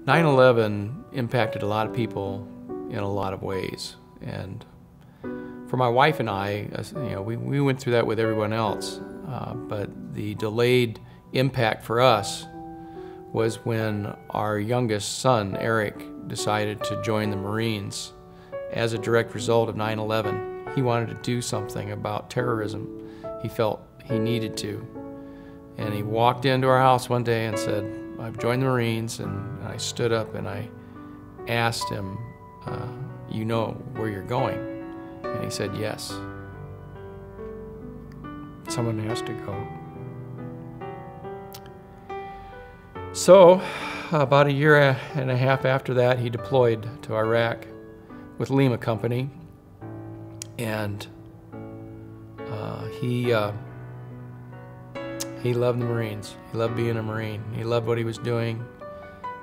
9/11 impacted a lot of people in a lot of ways, and for my wife and I, we went through that with everyone else, but the delayed impact for us was when our youngest son, Eric, decided to join the Marines as a direct result of 9/11. He wanted to do something about terrorism. He felt he needed to. And he walked into our house one day and said, "I've joined the Marines," and I stood up and I asked him, "You know where you're going?" And he said, "Yes." Someone has to go. So, about a year and a half after that, he deployed to Iraq with Lima Company, and he loved the Marines. He loved being a Marine. He loved what he was doing.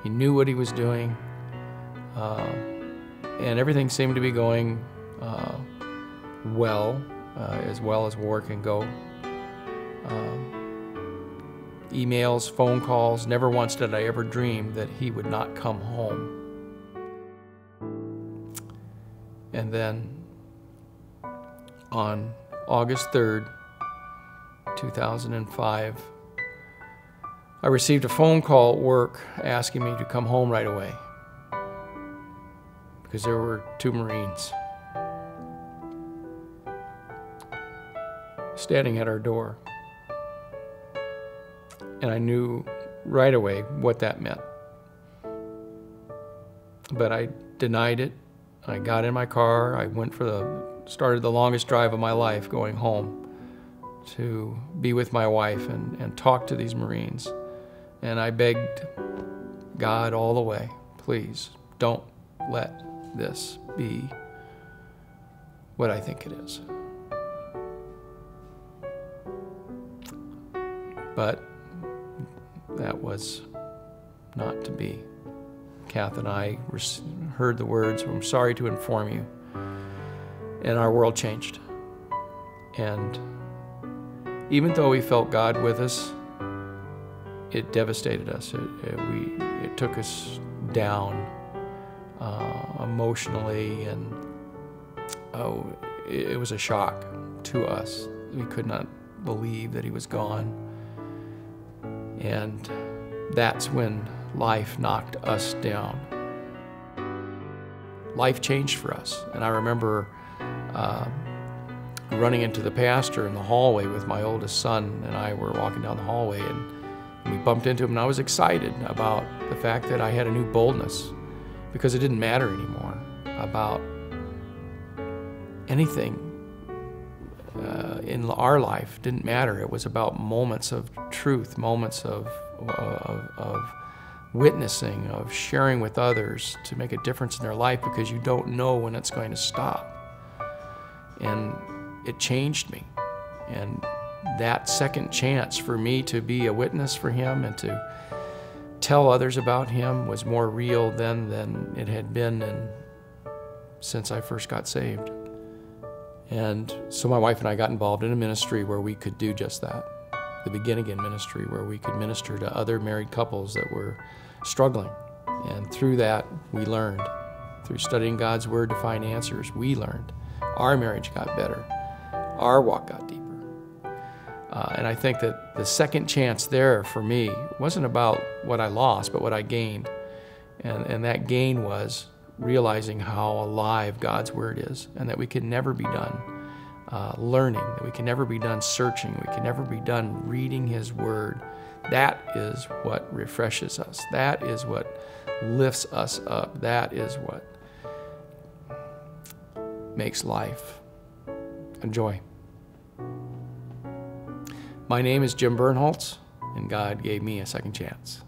He knew what he was doing, and everything seemed to be going well as war can go. Emails, phone calls, never once did I ever dream that he would not come home. And then on August 3rd, 2005, I received a phone call at work asking me to come home right away because there were 2 Marines standing at our door. And I knew right away what that meant. But I denied it. I got in my car. I started the longest drive of my life going home to be with my wife and talk to these Marines. And I begged God all the way, please don't let this be what I think it is. But that was not to be. Kath and I heard the words, "I'm sorry to inform you," and our world changed. And even though we felt God with us, it devastated us. It took us down emotionally, and it was a shock to us. We could not believe that he was gone. And that's when life knocked us down. Life changed for us. And I remember running into the pastor in the hallway with my oldest son, and I were walking down the hallway, and we bumped into him, and I was excited about the fact that I had a new boldness because it didn't matter anymore about anything in our life. Didn't matter. It was about moments of truth, moments of witnessing, of sharing with others to make a difference in their life, because you don't know when it's going to stop. And it changed me. And that second chance for me to be a witness for him and to tell others about him was more real then than it had been since I first got saved. And so my wife and I got involved in a ministry where we could do just that. The Begin Again ministry, where we could minister to other married couples that were struggling. And through that, we learned. Through studying God's Word to find answers, we learned. Our marriage got better. Our walk got deeper. And I think that the second chance there for me wasn't about what I lost, but what I gained. And that gain was realizing how alive God's Word is, and that we can never be done learning, that we can never be done searching, we can never be done reading His Word. That is what refreshes us. That is what lifts us up. That is what makes life a joy. My name is Jim Bernholtz, and God gave me a second chance.